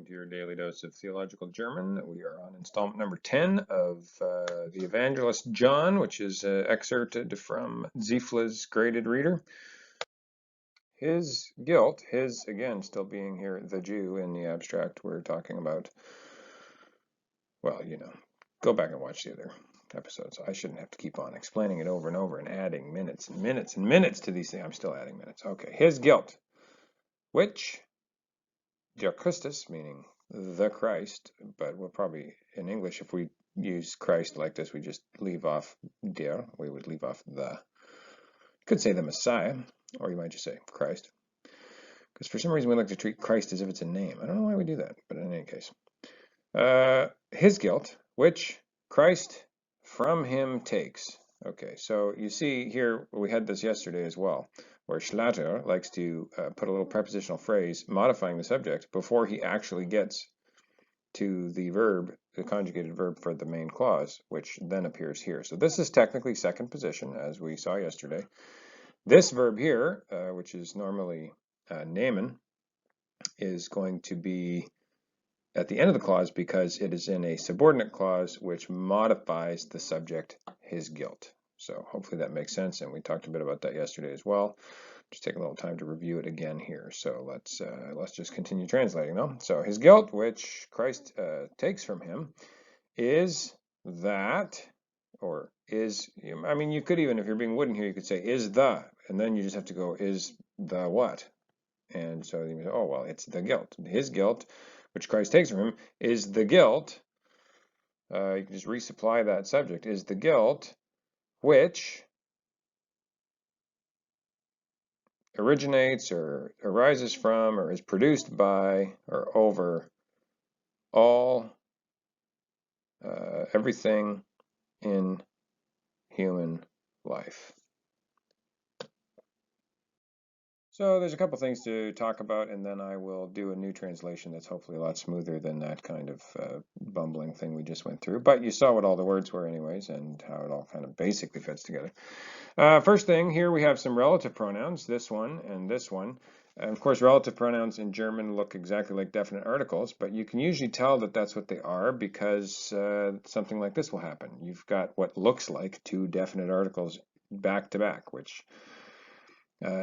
to your daily dose of theological German. We are on installment number 10 of the Evangelist John, which is excerpted from Ziefle's Graded Reader. His guilt, his, again, still being here, the Jew in the abstract we're talking about. Well, you know, go back and watch the other episodes. I shouldn't have to keep on explaining it over and over and adding minutes and minutes and minutes to these things. I'm still adding minutes. Okay, his guilt, which Der Christus, meaning the Christ, but we'll probably, in English, if we use Christ like this, we just leave off der, we would leave off the. You could say the Messiah, or you might just say Christ. Because for some reason we like to treat Christ as if it's a name. I don't know why we do that, but in any case. His guilt, which Christ from him takes. Okay, so you see here, we had this yesterday as well, where Schlatter likes to put a little prepositional phrase modifying the subject before he actually gets to the verb, the conjugated verb for the main clause, which then appears here. So this is technically second position, as we saw yesterday. This verb here, which is normally nehmen, is going to be at the end of the clause because it is in a subordinate clause which modifies the subject, his guilt. So hopefully that makes sense, and we talked a bit about that yesterday as well. Just take a little time to review it again here. So let's just continue translating though. So his guilt, which Christ takes from him, is that, or is, I mean, you could even, if you're being wooden here, you could say is the, and then you just have to go is the what, and so you say, oh well, it's the guilt. His guilt, which Christ takes from him, is the guilt. You can just resupply that subject. Is the guilt which originates or arises from or is produced by or over all everything in human life. So there's a couple things to talk about, and then I will do a new translation that's hopefully a lot smoother than that kind of bumbling thing we just went through. But you saw what all the words were anyways, and how it all kind of basically fits together. First thing, here we have some relative pronouns, this one and this one. And of course, relative pronouns in German look exactly like definite articles, but you can usually tell that that's what they are because something like this will happen. You've got what looks like two definite articles back to back, which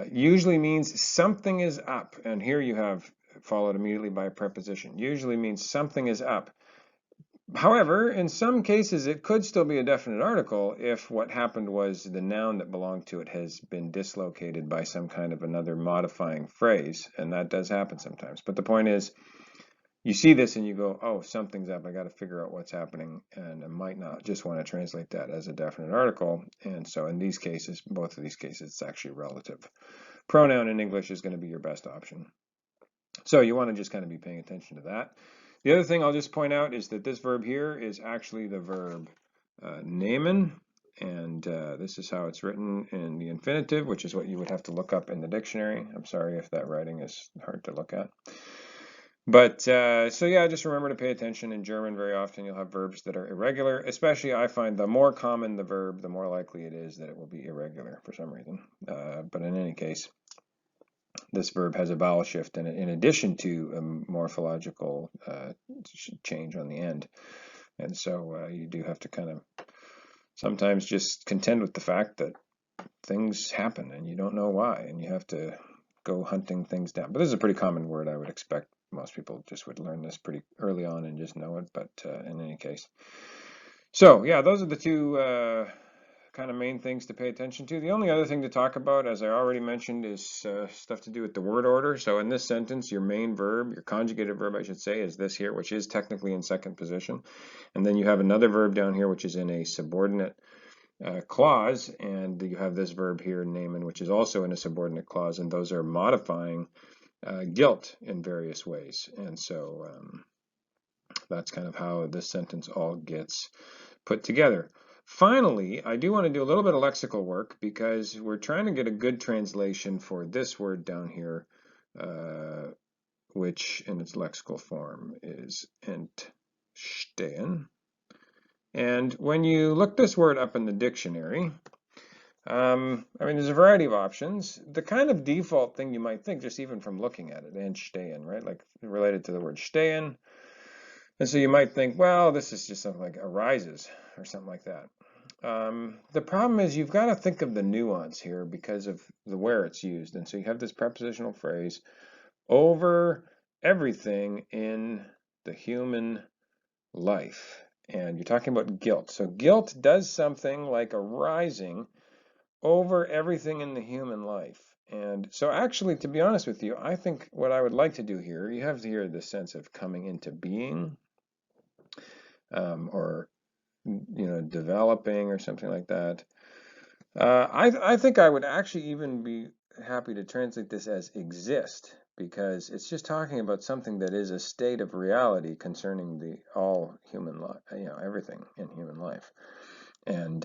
usually means something is up, and here you have followed immediately by a preposition. Usually means something is up. However, in some cases it could still be a definite article if what happened was the noun that belonged to it has been dislocated by some kind of another modifying phrase, and that does happen sometimes. But the point is, you see this and you go, oh, something's up, I got to figure out what's happening, and I might not just want to translate that as a definite article. And so in these cases, both of these cases, it's actually relative. Pronoun in English is going to be your best option. So you want to just kind of be paying attention to that. The other thing I'll just point out is that this verb here is actually the verb nehmen, and this is how it's written in the infinitive, which is what you would have to look up in the dictionary. I'm sorry if that writing is hard to look at. But, so yeah, just remember to pay attention. In German, very often you'll have verbs that are irregular. Especially, I find the more common the verb, the more likely it is that it will be irregular for some reason. But in any case, this verb has a vowel shift in addition to a morphological change on the end. And so you do have to kind of sometimes just contend with the fact that things happen and you don't know why, and you have to go hunting things down. But this is a pretty common word. I would expect most people just would learn this pretty early on and just know it, but in any case. So yeah, those are the two kind of main things to pay attention to. The only other thing to talk about, as I already mentioned, is stuff to do with the word order. So in this sentence, your main verb, your conjugated verb, I should say, is this here, which is technically in second position. And then you have another verb down here, which is in a subordinate clause, and you have this verb here, nehmen, which is also in a subordinate clause, and those are modifying guilt in various ways. And so that's kind of how this sentence all gets put together. Finally, I do want to do a little bit of lexical work because we're trying to get a good translation for this word down here, which in its lexical form is entstehen. And when you look this word up in the dictionary, I mean, there's a variety of options. The kind of default thing you might think, just even from looking at it, entstehen, right? Like related to the word stehen. And so you might think, well, this is just something like arises or something like that. The problem is you've got to think of the nuance here because of the where it's used. And so you have this prepositional phrase, over everything in the human life. And you're talking about guilt. So guilt does something like arising over everything in the human life. And so actually, to be honest with you, I think what I would like to do here, you have to hear the sense of coming into being, or developing or something like that. I think I would actually even be happy to translate this as exist, because it's just talking about something that is a state of reality concerning the all human life, everything in human life. And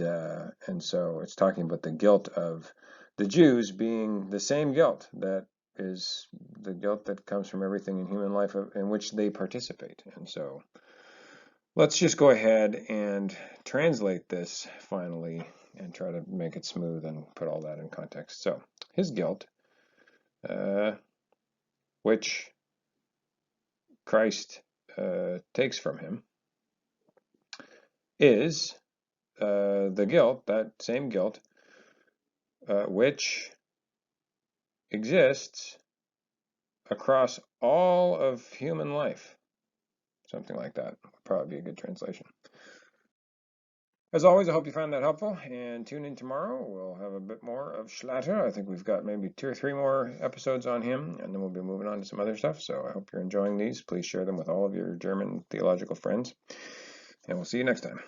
so it's talking about the guilt of the Jews being the same guilt that is the guilt that comes from everything in human life in which they participate. And so let's just go ahead and translate this finally and try to make it smooth and put all that in context. So his guilt, which Christ takes from him, is the guilt, that same guilt, which exists across all of human life. Something like that would probably be a good translation. As always, I hope you found that helpful, and tune in tomorrow. We'll have a bit more of Schlatter. I think we've got maybe 2 or 3 more episodes on him, and then we'll be moving on to some other stuff. So I hope you're enjoying these. Please share them with all of your German theological friends, and we'll see you next time.